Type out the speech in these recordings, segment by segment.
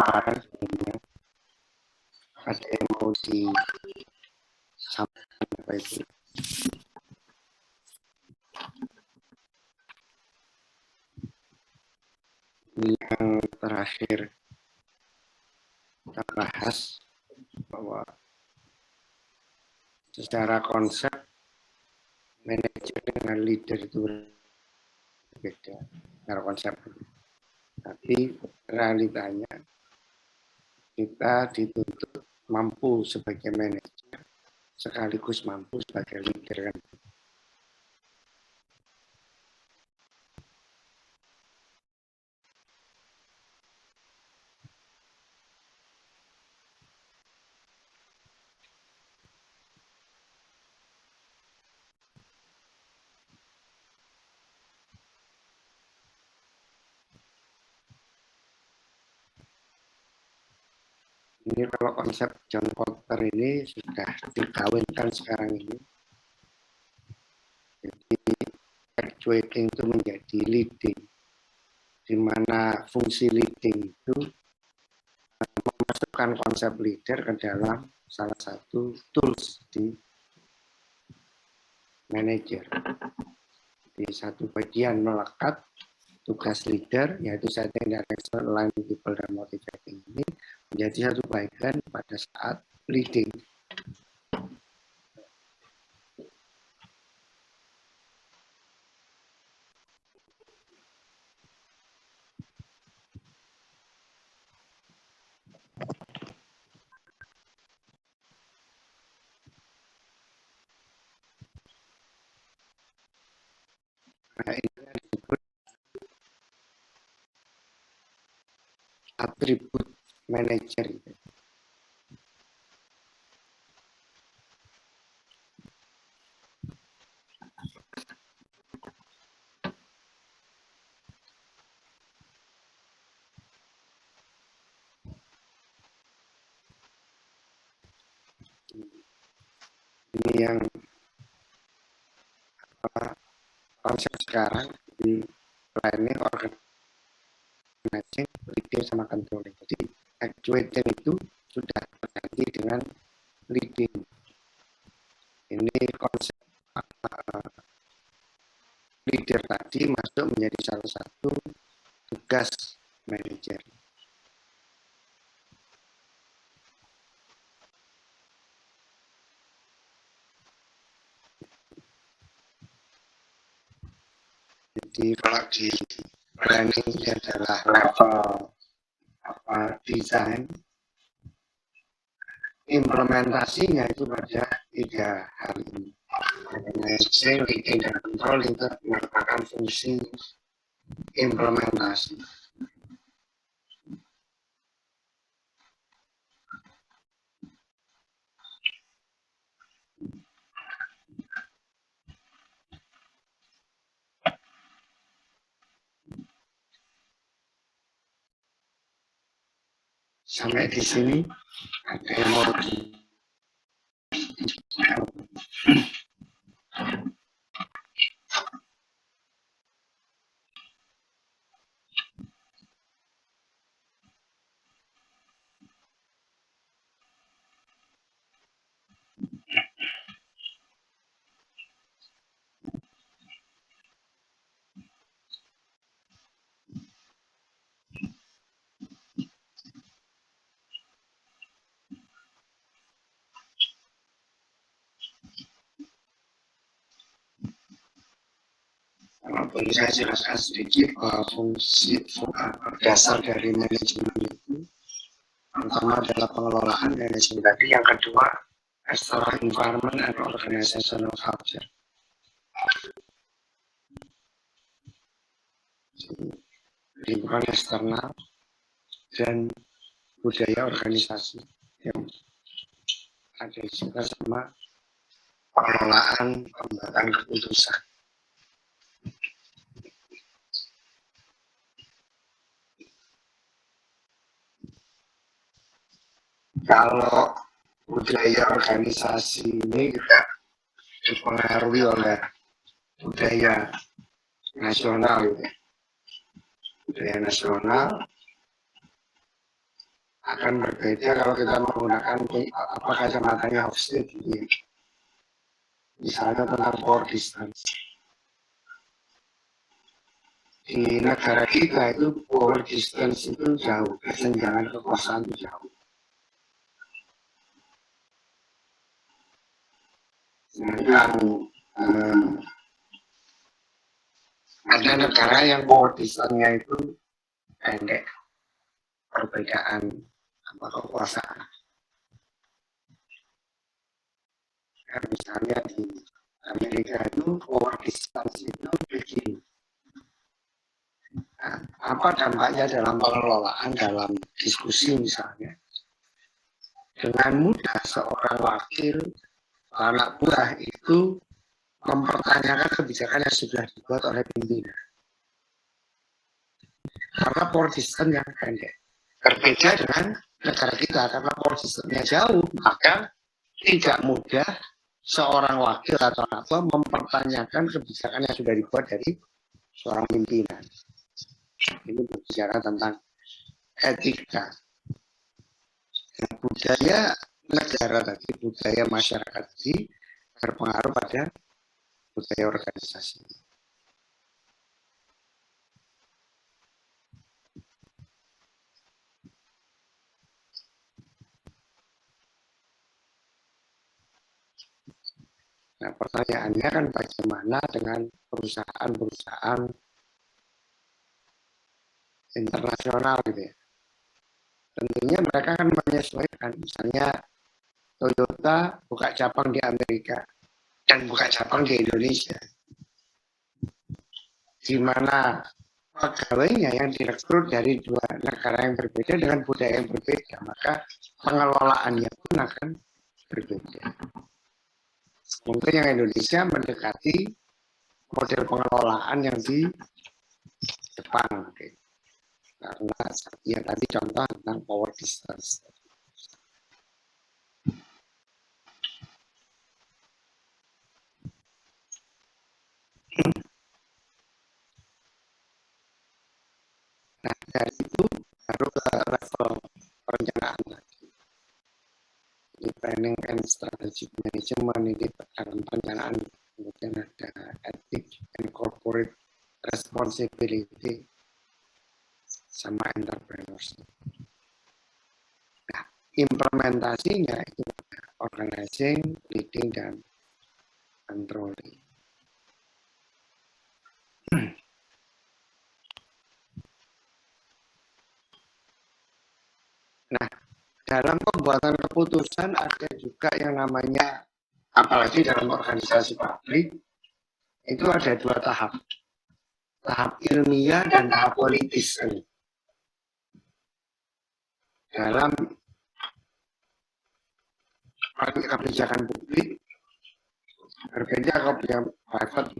kemarin sebenarnya ada yang mau disampaikan apa itu. Ini yang terakhir kita bahas bahwa secara konsep manajer dengan leader itu berbeda secara konsep. Tapi realitanya kita dituntut mampu sebagai manajer sekaligus mampu sebagai leader kan. Ini kalau konsep John Kotter ini sudah dikawinkan sekarang ini. Jadi actuating itu menjadi leading, di mana fungsi leading itu memasukkan konsep leader ke dalam salah satu tools di manager. Di satu bagian melekat tugas leader, yaitu setting direction, align people, dan motivating ini menjadi satu bagian pada saat leading. Nah, ini disebut atribut manajer. Ini yang konsep sekarang di planning, organizing, leading, sama controlling. Jadi actuating itu sudah terganti dengan leading. Ini konsep leader tadi masuk menjadi salah satu tugas manajer. Jadi kalau di planning ini adalah level desain, implementasinya itu pada 3 hal ini. Managing, leading, dan controlling itu merupakan fungsi implementasi. Sampai di sini ada yang mau boleh saya jelaskan sedikit bahwa fungsi dasar dari manajemen itu pertama adalah pengelolaan manajemen tadi, yang kedua external environment and organizational culture. Lingkungan eksternal dan budaya organisasi yang ada juga sama pengelolaan pembuatan keputusan. Kalau budaya organisasi ini juga dipengaruhi oleh budaya nasional, budaya nasional akan berbeda kalau kita menggunakan kacamatanya Hofstede ini. Misalnya tentang power distance. Di negara kita itu power distance itu jauh, kesenjangan kekuasaan itu jauh. Sedangkan ada negara yang power distance-nya itu pendek, perbedaan kekuasaan. Misalnya di Amerika itu power distance itu begini. Nah, apa dampaknya dalam pengelolaan, dalam diskusi misalnya? Dengan mudah seorang wakil, anak buah itu mempertanyakan kebijakan yang sudah dibuat oleh pimpinan. Karena power distance yang pendek. Berbeda dengan negara kita, karena power distance-nya jauh, maka tidak mudah seorang wakil atau anak buah mempertanyakan kebijakan yang sudah dibuat dari seorang pimpinan. Ini berbicara tentang etika. Budaya negara tadi, budaya masyarakat tadi berpengaruh pada budaya organisasi. Nah, pertanyaannya kan bagaimana dengan perusahaan-perusahaan internasional gitu ya. Tentunya mereka akan menyesuaikan, misalnya Toyota buka cabang di Amerika dan buka cabang di Indonesia, di mana pegawainya yang direkrut dari dua negara yang berbeda dengan budaya yang berbeda, maka pengelolaannya pun akan berbeda. Mungkin yang Indonesia mendekati model pengelolaan yang di Jepang, karena ya tadi contoh tentang power distance. Nah, dari itu baru ke level perencanaan lagi. Ini planning and strategic management, ini dalam perencanaan, kemudian ada ethics and corporate responsibility sama entrepreneurship. Nah, implementasinya itu organizing, leading, dan controlling. Nah, dalam pembuatan keputusan ada juga yang namanya, apalagi dalam organisasi publik, itu ada dua tahap. Tahap ilmiah dan tahap politis. Dalam kebijakan publik, berbeda kebijakan private.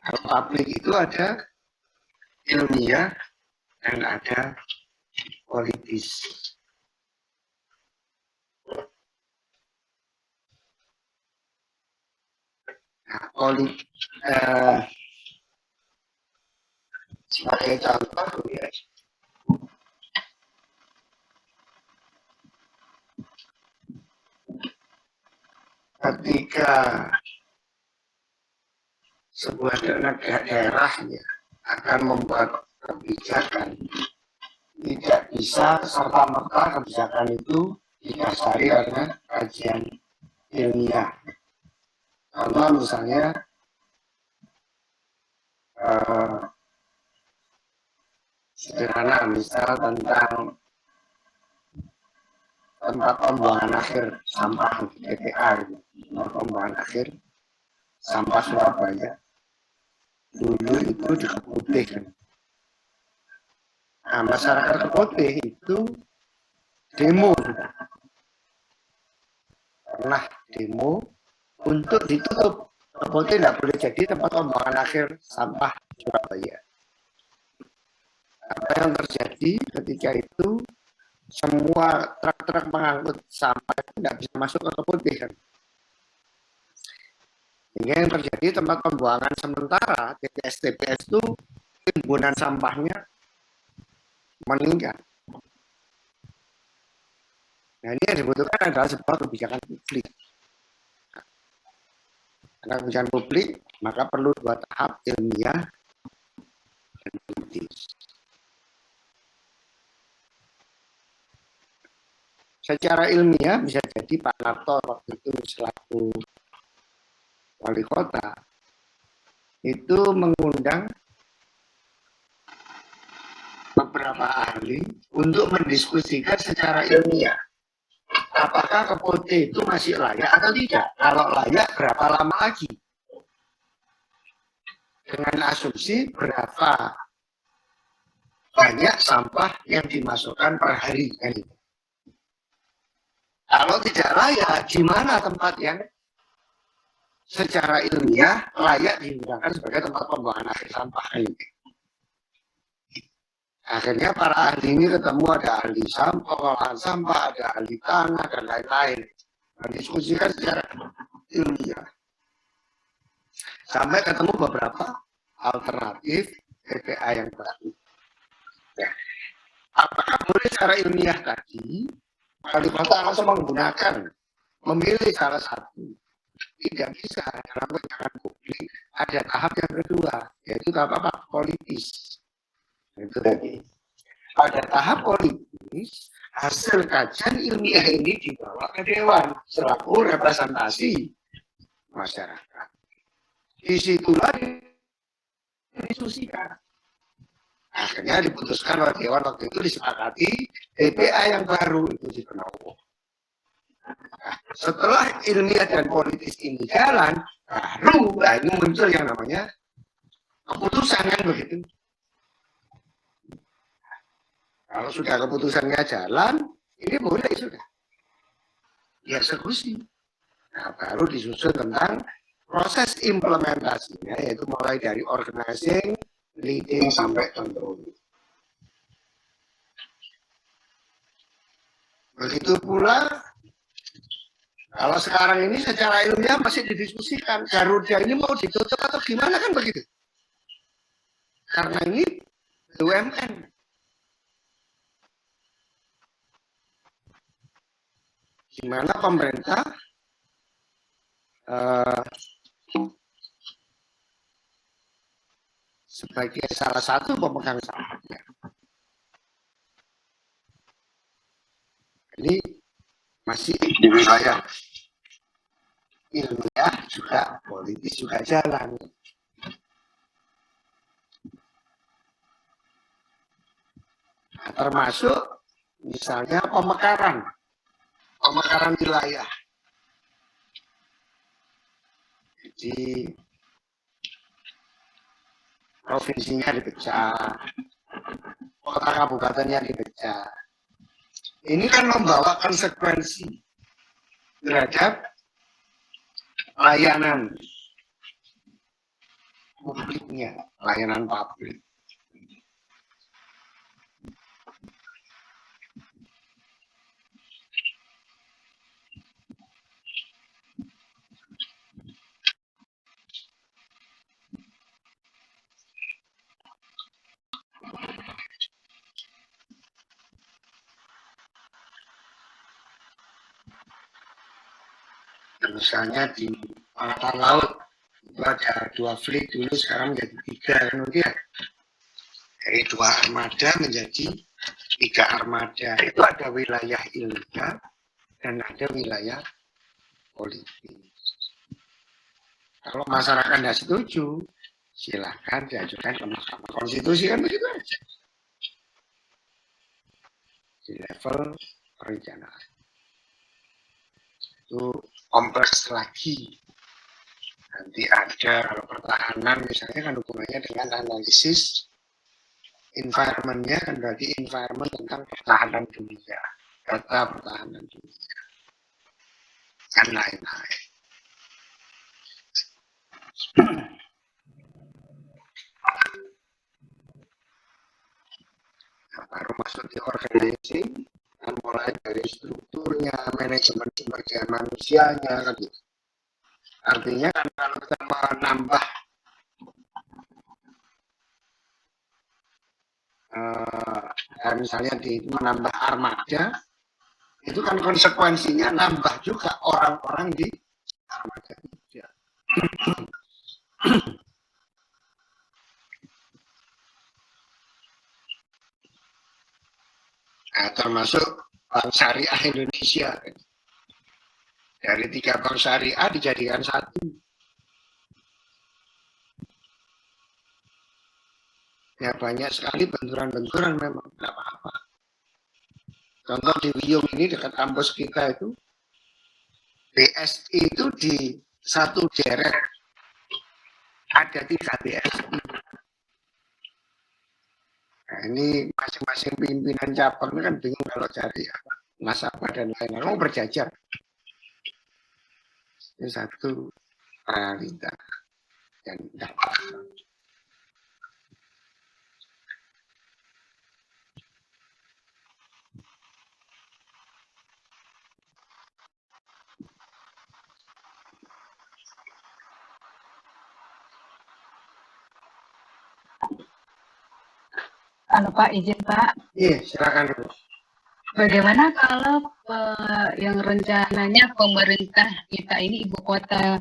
Kalau publik itu ada ilmiah dan ada politis. Nah, sebagai contoh ya, ketika sebuah daerah ya, akan membuat kebijakan, tidak bisa serta-merta kebijakan itu didasari oleh kajian ilmiah. Contoh misalnya sederhana, misal tentang tempat pembuangan akhir sampah TPA, pembuangan akhir sampah Surabaya. Dulu itu di Keputih kan. Nah, masyarakat Keputih itu demo, pernah demo untuk ditutup. Keputih tidak boleh jadi tempat pembuangan akhir sampah Surabaya. Apa yang terjadi ketika itu, semua truk-truk pengangkut sampah itu tidak bisa masuk ke Keputih kan. Sehingga yang terjadi tempat pembuangan sementara TPS itu timbunan sampahnya meningkat. Nah, ini yang dibutuhkan adalah sebuah kebijakan publik. Karena kebijakan publik, maka perlu dua tahap, ilmiah dan politis. Secara ilmiah bisa jadi Pak Narto waktu itu selaku wali kota itu mengundang beberapa ahli untuk mendiskusikan secara ilmiah apakah Kepote itu masih layak atau tidak. Kalau layak, berapa lama lagi? Dengan asumsi berapa banyak sampah yang dimasukkan per hari. Kalau tidak layak, di mana tempat yang secara ilmiah layak digunakan sebagai tempat pembuangan akhir sampah. Akhirnya para ahli ini ketemu, ada ahli sampah, pengolahan sampah, ada ahli tanah, dan lain-lain. Mendiskusikan secara ilmiah. Sampai ketemu beberapa alternatif TPA yang baru. Ya. Apakah boleh secara ilmiah tadi, wali kota langsung menggunakan, memilih salah satu? Tidak bisa, dalam kebijakan publik ada tahap yang kedua, yaitu tahap apa? Politis. Itu tadi. Pada tahap politis, hasil kajian ilmiah ini dibawa ke Dewan selaku representasi masyarakat. Disitulah didiskusikan. Akhirnya diputuskan oleh Dewan waktu itu, disepakati TPA yang baru itu si Penowo. Nah, setelah ilmiah dan politis ini jalan, baru ini muncul yang namanya keputusan, kan begitu. Kalau sudah keputusannya jalan, ini boleh sudah dieksekusi. Nah, baru disusun tentang proses implementasinya, yaitu mulai dari organizing, leading, sampai control. Begitu pula, kalau sekarang ini secara ilmiah masih didiskusikan, Garuda ini mau ditutup atau gimana, kan begitu. Karena ini BUMN. Di mana pemerintah sebagai salah satu pemegang sahamnya. Ini masih di wilayah ilmiah juga, politis juga jalan. Nah, termasuk misalnya pemekaran wilayah. Jadi provinsinya dipecah, kota kabupatennya dipecah. Ini kan membawa konsekuensi terhadap layanan publiknya, layanan publik. Misalnya di Angkatan Laut itu ada 2 fleet dulu, sekarang menjadi 3, kemudian dari 2 armada menjadi 3 armada. Itu ada wilayah ilmiah dan ada wilayah politik. Kalau masyarakat tidak setuju, silahkan diajukan ke Mahkamah Konstitusi, kan begitu aja. Di level perencanaan. Itu kompleks lagi. Nanti ada, kalau pertahanan misalnya kan hubungannya dengan analisis environment-nya, kan berarti environment tentang pertahanan dunia, data pertahanan dunia, dan lain-lain. Nah, baru masuk di organizing, dan mulai dari strukturnya, manajemen sumber daya manusianya, kan gitu. Artinya kan kalau kita menambah misalnya menambah armada, Itu kan konsekuensinya nambah juga orang-orang di armada kerja. Nah, termasuk Bank Syariah Indonesia. Dari 3 bank syariah dijadikan 1. Ya banyak sekali benturan-benturan memang, tidak apa-apa. Contoh di Wiyung ini dekat kampus kita itu, BSI itu di satu deret ada 3 BSI. Nah, ini masing-masing pimpinan cabang kan bingung kalau cari nasabah dan lain-lain. Mau berjajar. Ini satu realita yang tidak apa-apa. Halo Pak, izin Pak. Iya, silakan dulu. Bagaimana kalau yang rencananya pemerintah kita ini ibu kota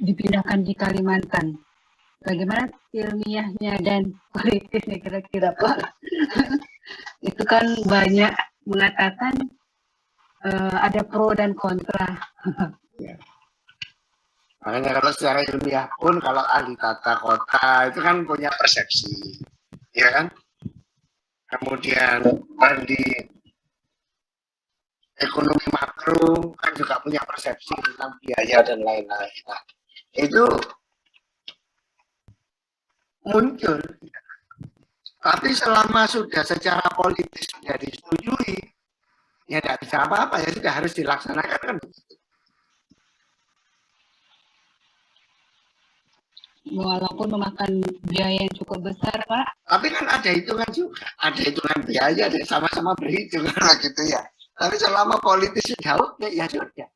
dipindahkan di Kalimantan? Bagaimana ilmiahnya dan politisnya kira-kira Pak? Itu kan banyak mengatakan ada pro dan kontra. Ya. Makanya kalau secara ilmiah pun kalau ahli tata kota itu kan punya persepsi, ya kan? Kemudian di ekonomi makro kan juga punya persepsi tentang biaya dan lain-lain. Nah, itu muncul. Tapi selama sudah secara politis sudah disetujui, ya tidak bisa apa-apa, ya sudah harus dilaksanakan kan begitu. Walaupun memakan biaya yang cukup besar, Pak. Tapi kan ada hitungan juga, ada hitungan biaya, sama-sama berhitung gitu ya. Tapi selama politis sudah oke, ya sudah.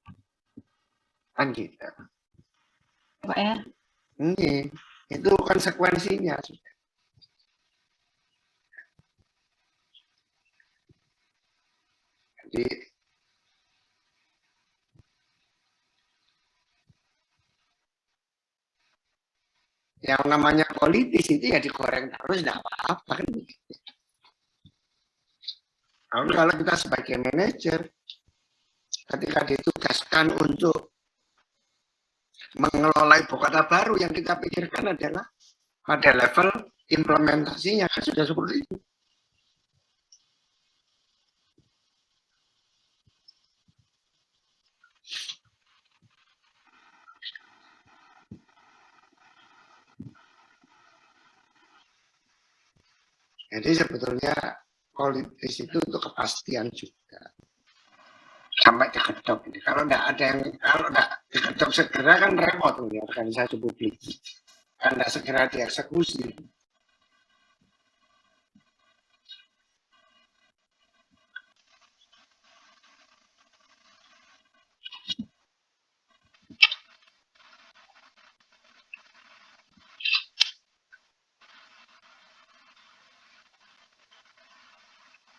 Kan gitu. Pak ya? Ini, itu konsekuensinya sudah. Jadi yang namanya politis itu ya digoreng terus, tidak apa-apa kan begitu. Kalau kita sebagai manajer, ketika ditugaskan untuk mengelola ibu kota baru, yang kita pikirkan adalah pada level implementasinya kan sudah seperti itu. Jadi sebetulnya politis itu untuk kepastian juga. Sampai diketok ini. Kalau tidak diketok segera kan repot nih organisasi publik. Kan tidak segera dieksekusi.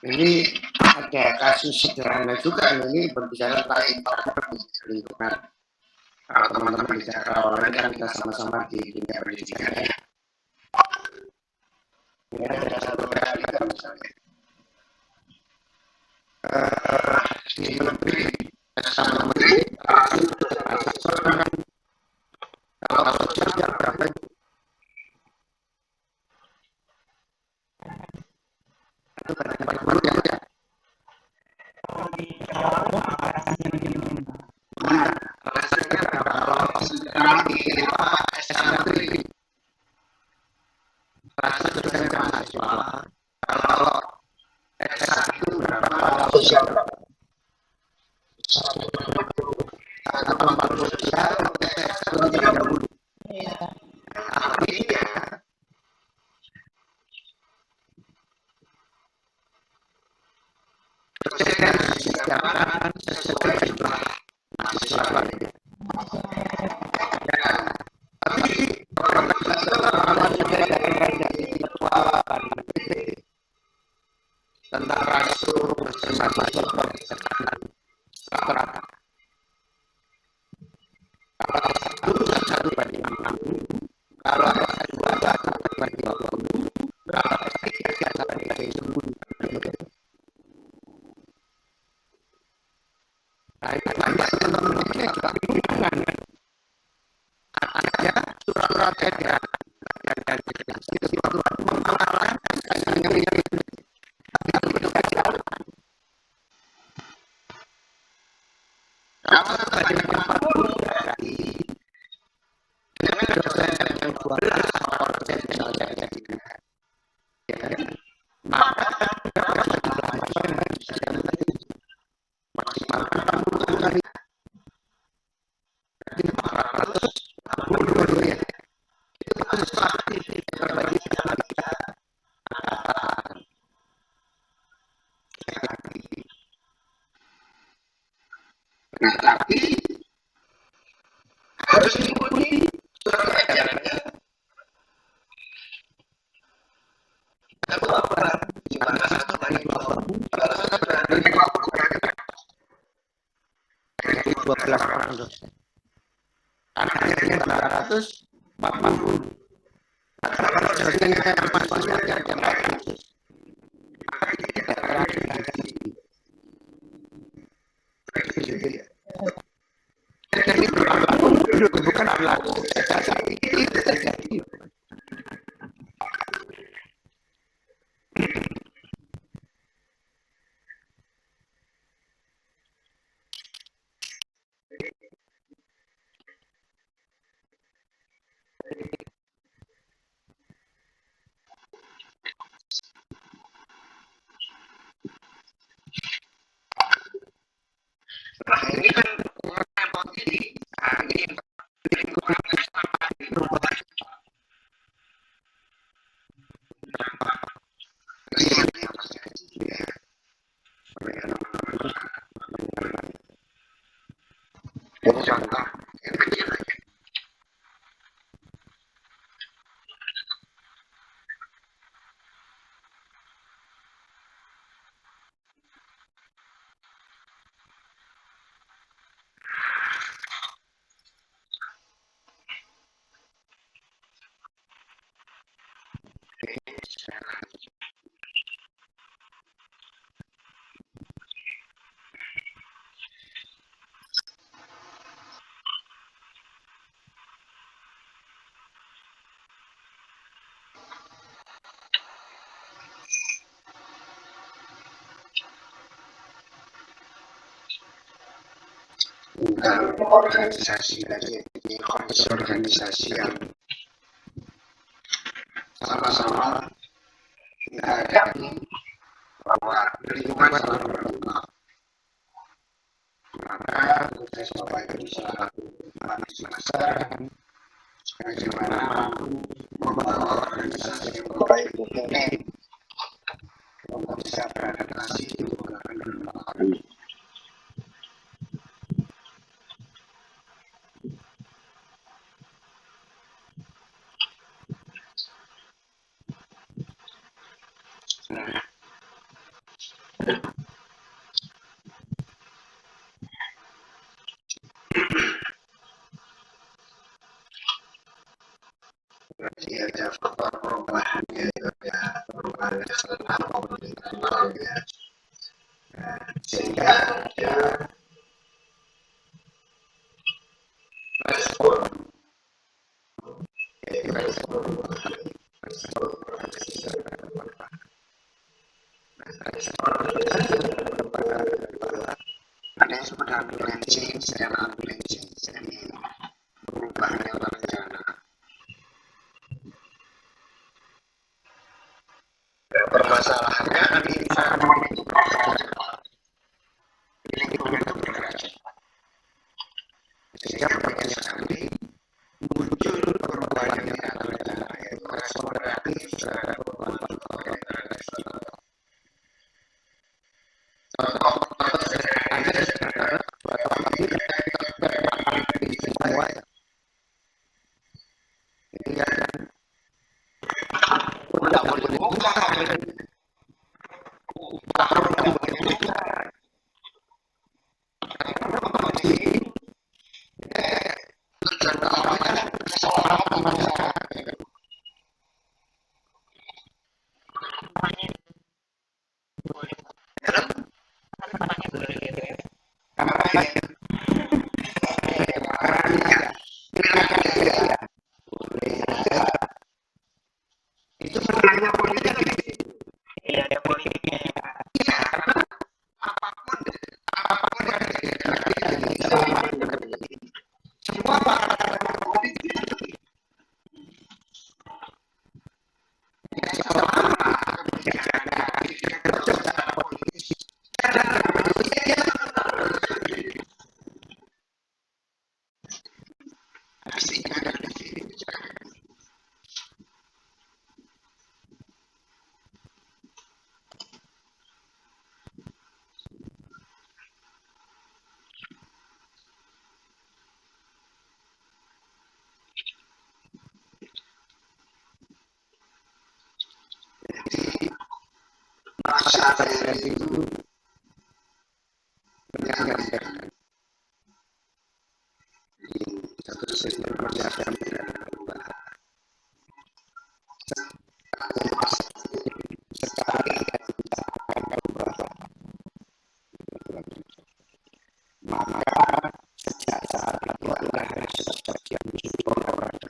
Ini ada kasus sederhana juga, ini berbicara tentang informal lingkungan. Kalau teman-teman bicara online kan kita sama-sama di dunia pendidikan ya. Ini ada satu realita misalnya. Di menteri, sama menteri, kalau sosial berapa itu kadang-kadang ya. Kalau S1 berapa kalau sosial berapa? 40 sosial, S1 30. Iya. Disediakan sesuai jumlah mahasiswa lainnya. Tapi program itu dari ketua tentang rasio mahasiswa rata. Kalau satu banding 60, kalau dua satu banding 20, kalau tiga satu banding 10. Nah, itu banyak teman-temannya juga bingungan. Artinya surat edaran dan itu mengalahkan yang itu. Tapi itu jalan. Kalau sebagian 40 berarti dengan dosen yang 12 atau dosen yang jadi ya kan? Maka berapa jumlah mahasiswa yang bisa dilatih maksimal 40 kali. Jadi 440 ya. Itu sesuatu yang terbagi dalam tiga angkatan. Nah, tapi harus diikuti surat edarannya. Itu apa? Jumlah 1 banding 20. Kalau 1 banding 20 berarti 12 orang dosen. Angkanya 440. Kalau dosennya mahasiswa yang 400, maka tidak pernah diganti. Begitu ya. Jadi bukan berlaku saat ini terjadi. Nah, ini kan repot ini. Nah, ini lingkungan berubah. Ini contoh yang kecil aja. Tentang organisasi dari ini kondisi organisasi yang sama-sama kita hadapi bahwa lingkungan selalu berubah. Maka tugas Bapak Ibu selaku masyarakat bagaimana mampu membawa organisasi yang baik mungkin untuk bisa beradaptasi di lingkungan baru. Berarti ada faktor perubahan yaitu ya perubahan eksternal maupun internal ya. Sehingga ada respon yaitu respon ada yang disebut dengan change dan unplanned, jadi perubahan yang terencana. Permasalahannya di environment itu bergerak cepat, di lingkungan itu bergerak cepat, sehingga banyak sekali muncul perubahan yang tak terencana, yaitu respon reaktif terhadap perubahan faktor yang eksternal. Contoh sederhananya bahwa ini bermakna di semua ya. Ini kan tidak boleh buka tujuan utamanya seorang manusia. Itu sebenarnya politik. Iya, politiknya. Iya, karena apapun yang semua pakar politik masyarakat itu menyampaikan satu sistem kerja yang maka sejak saat itu adalah sesuatu yang dilakukan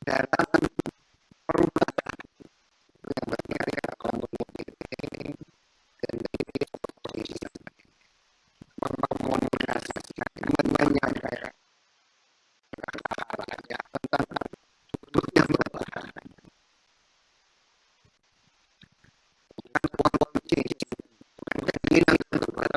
dalam perubahan yang berkaitan kelompok politik dan mengkomunikasikan menyampaikan tentang butuhnya perubahan politik dan keinginan perubahan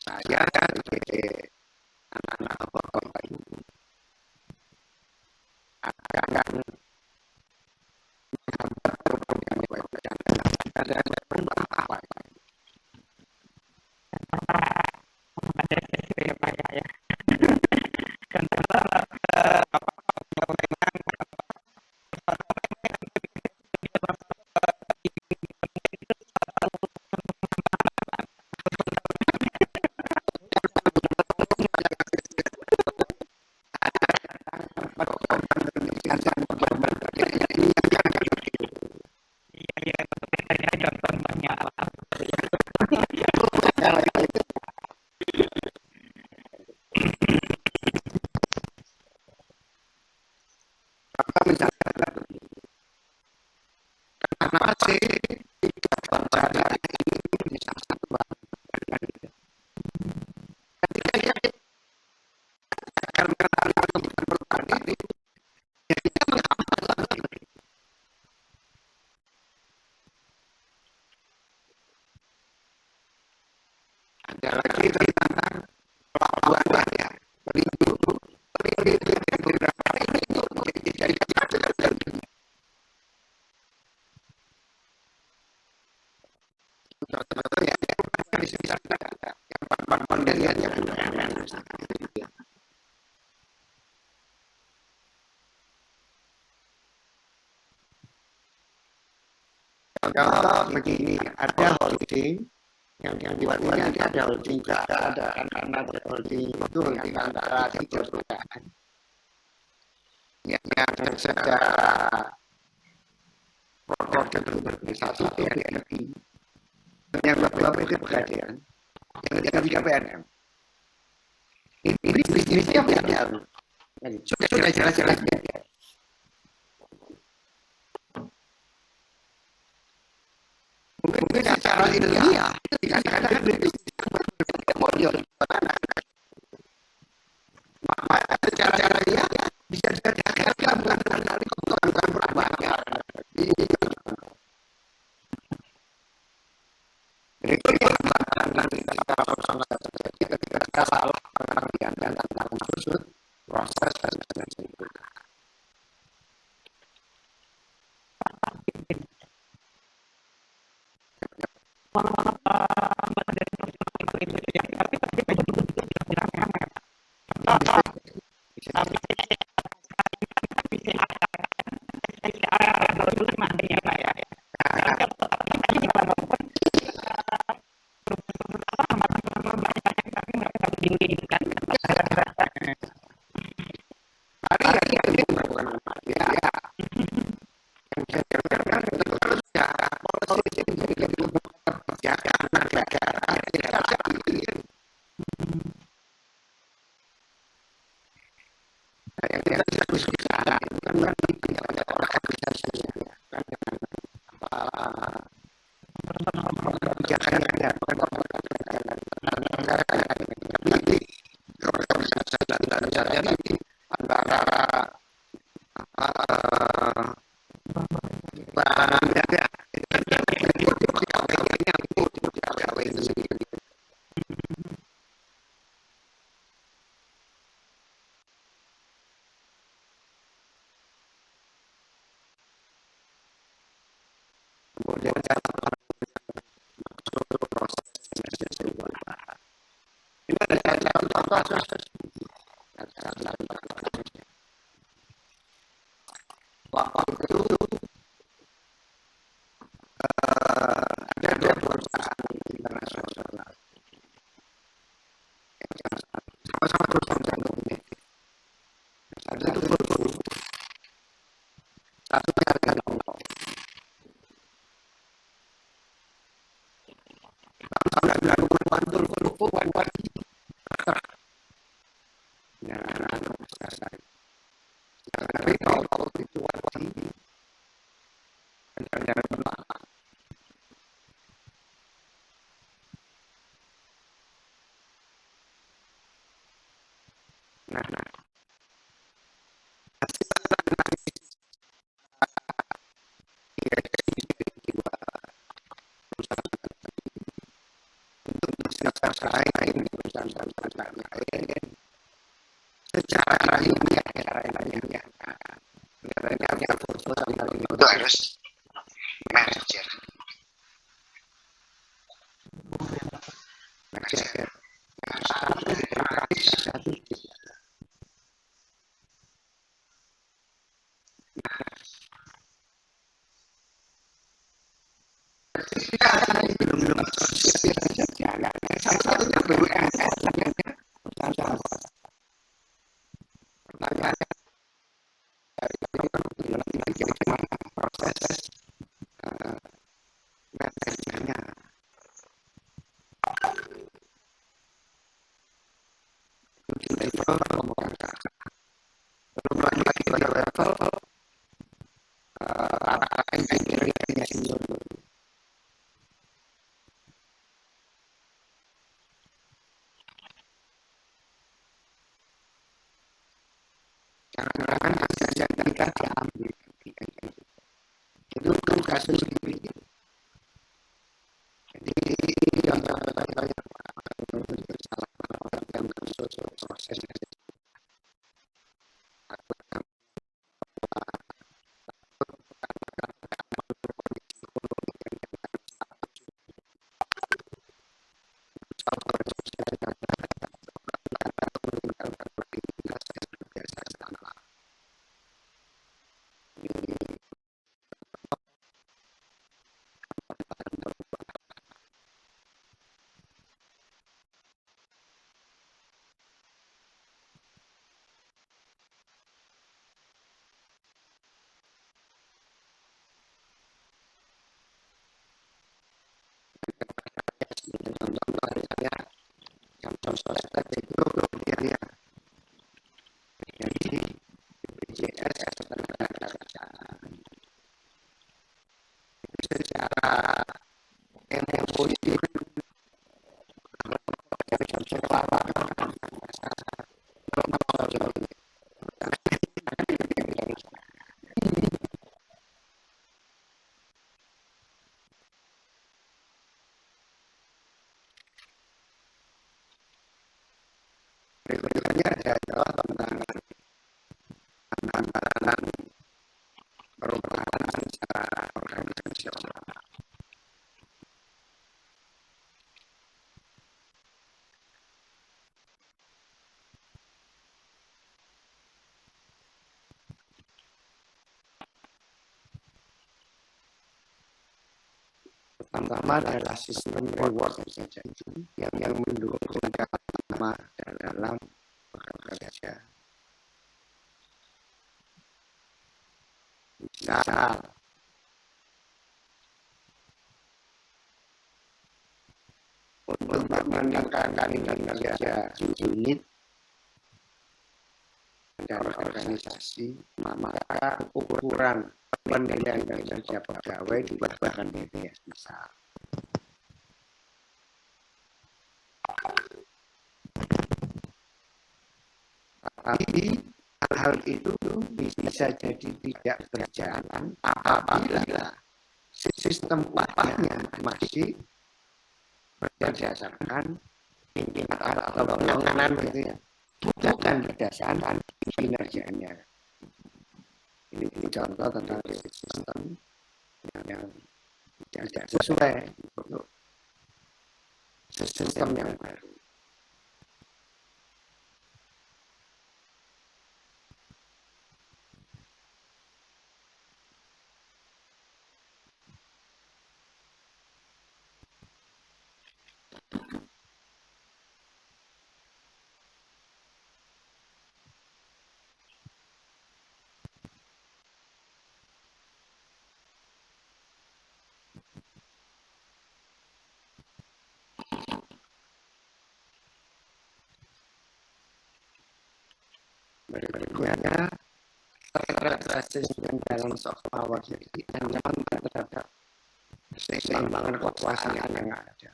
saya sebagai anak-anak bapak ibu akan menghambat perubahan yang perubahan apa kenapa sih tidak percaya ini bisa satu ketika Ada lagi tentang pelabuhan ya, beberapa ini jadi contoh begini, ada holding yang dibuatnya ada holding juga ada karena ada holding itu yang antara tiga perusahaan yang secara produk organisasi PNRI yang kedua PT Pegadaian yang ketiga PNM ini bisnisnya PNM sudah jelas-jelas ya. Mungkin secara ilmiah dikatakan model maka secara ilmiah bisa dikatakan bukan perubahan itu yang nanti secara personal ketika kita salah pengertian dan tentang maksud proses dan sebagainya. Secara ilmiah harus manajer. Jangan saja kita diambil. Itu tugas sendiri. Jadi contoh-contoh yang proses contoh itu ya. Jadi BPJS Ketenagakerjaan secara positif berikutnya adalah tentang anggaran perubahan secara organisasional. Pertama adalah sistem reward saja itu yang mendukung tindakan pertama dalam bekerja. Misal untuk meningkatkan kinerja unit dan organisasi, maka ukuran penilaian kinerja pegawai dibahkan BPS misal. Tapi hal itu bisa jadi tidak berjalan apabila sistem upahnya masih berdasarkan pimpinan atau penanganan gitu ya, bukan berdasarkan kinerjanya. Ini contoh tentang sistem yang tidak sesuai untuk sistem yang baru. Berikutnya terasismen dalam soft power, jadi ancaman terhadap keseimbangan kekuasaan yang ada.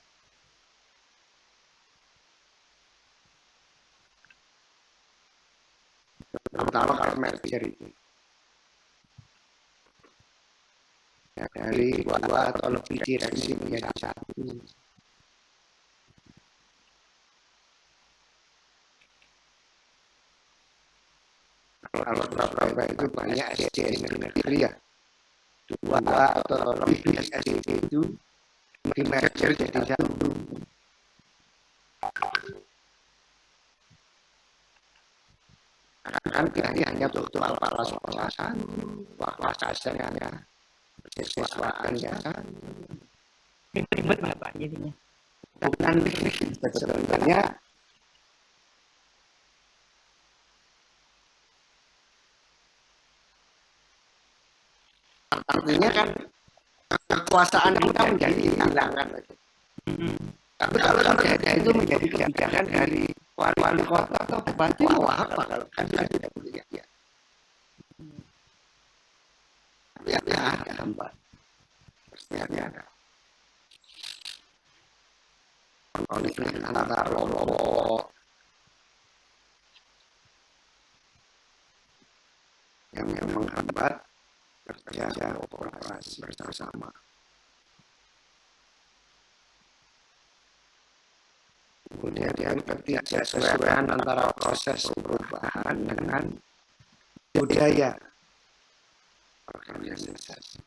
Terutama kalau merger itu ya, dari dua atau lebih direksi menjadi satu. Kalau berapa itu banyak SDM negeri ya, dua atau lebih SDM itu di merger jadi satu. Kan hanya total kepala sekolah kan, wakasanya, siswaan ya kan. Ribet Pak jadinya. Bukan sebenarnya artinya kan kekuasaan itu kan menjadi hilangan. Tapi kalau itu menjadi kebijakan dari wali kota atau bupati, wah apa kalau kan tidak boleh ya. Ya ada hambat. Pastinya ada. Konflik antara kelompok yang menghambat kerja kooperasi bersama. Kemudian ketidaksesuaian antara proses perubahan dengan budaya organisasi.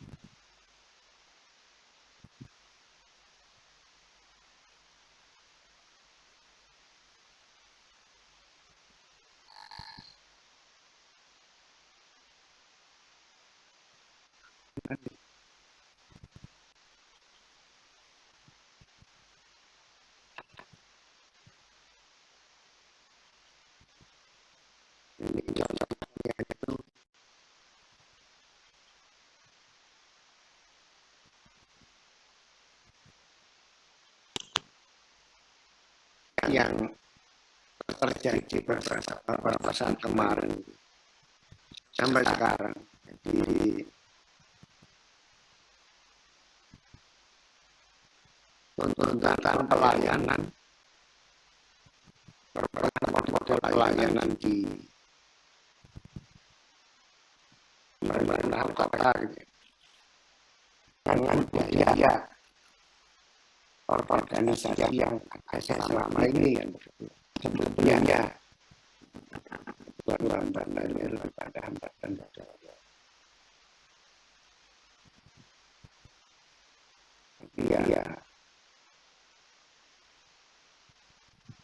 Ini contohnya itu yang terjadi berdasarkan kemarin sampai sekarang. Jadi tuntutan pelayanan, model pelayanan di pemerintah kota dengan biaya organisasi yang ada selama ini yang sebetulnya hambatan pada hambatan ya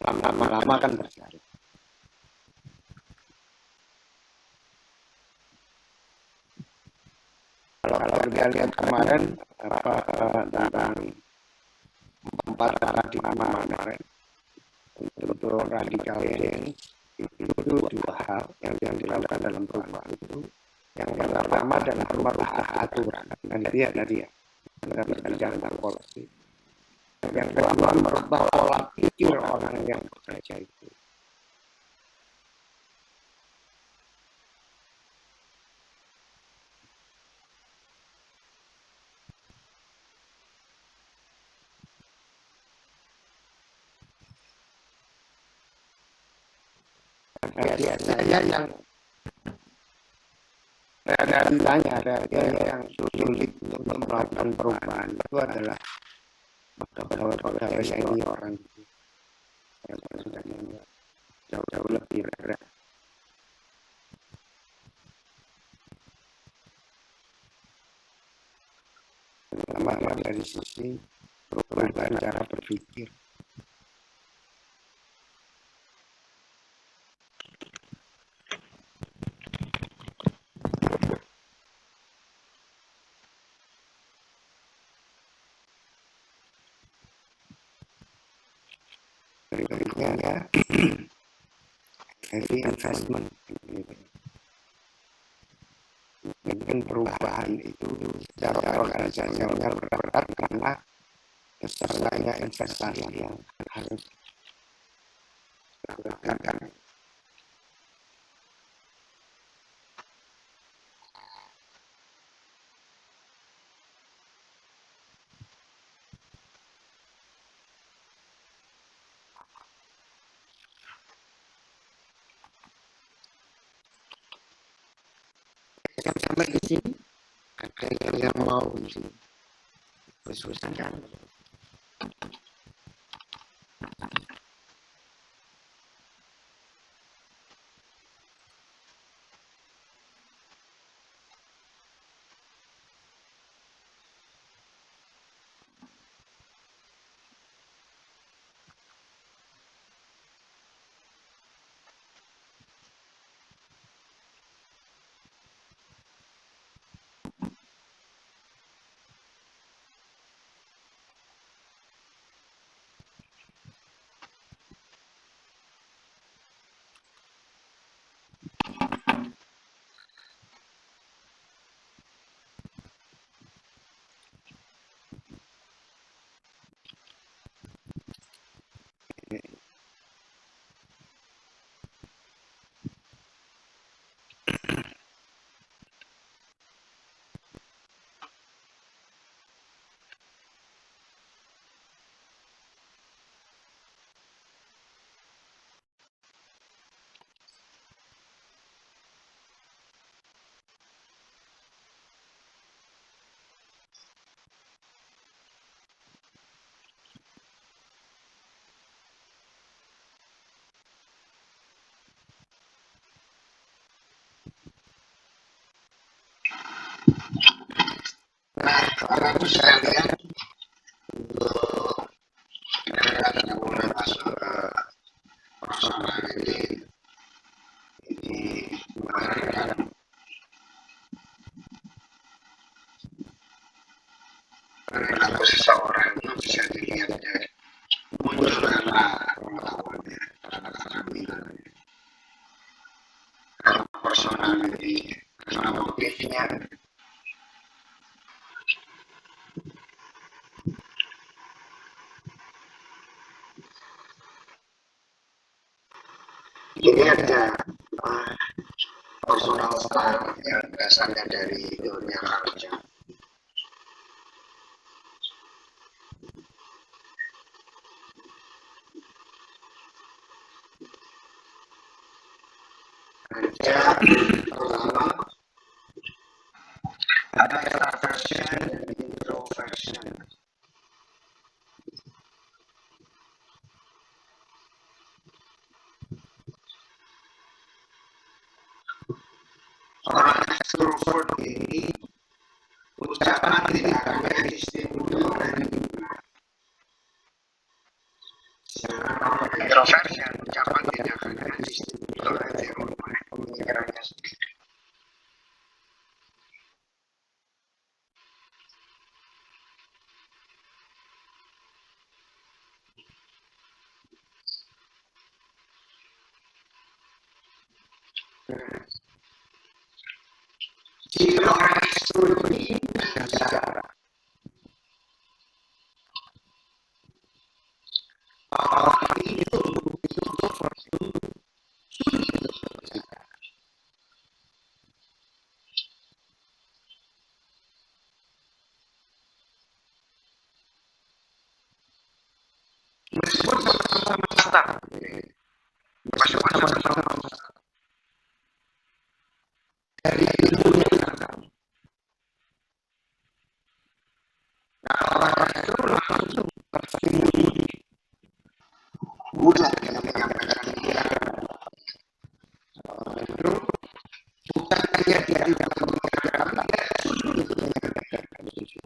lama-lama kan terjadi. Kalau kita lihat kemarin tentang 4 paradigma kemarin untuk radikal change itu 2 hal yang dilakukan dalam perubahan itu. Yang pertama adalah merubah aturan dari dia berjalan policy. Yang kedua merubah pola pikir orang yang bekerja itu. Biasanya yang yang sulit untuk melakukan perubahan itu adalah pegawai senior orang yang jauh lebih berat. Terutama dari sisi perubahan cara berpikir. Berikutnya ya, heavy investment. Mungkin perubahan itu secara organisasinya berat karena besarnya investasi yang harus dilakukan. Sampai di sini ada yang mau dikhususkan. Nah, Bapak Ibu sekalian, untuk kita mulai masuk ke personal ini kemarin perilaku seseorang itu bisa dilihat dari muncul karena pengetahuannya, karena keterampilannya, karena personality, karena motifnya. Ini ada personal style yang dasarnya dari dunia kerja. Kerja pertama ada extraversion dan introversion. Orang extrovert ini ucapan tindakannya distimuli oleh lingkungan. Sedangkan orang introversion ucapan tindakannya distimuli oleh teori pemikirannya sendiri. Jika orang ekstrovert ini berbicara, orang itu introvert itu sulit untuk berbicara. Meskipun sama-sama start, meskipun sama-sama start dari ilmunya sama. Nah, orang itu langsung terstimuli mudah dalam menyampaikan pikiran. Itu bukan hanya dari dalam pemikiran, tapi sulit untuk menyampaikan itu.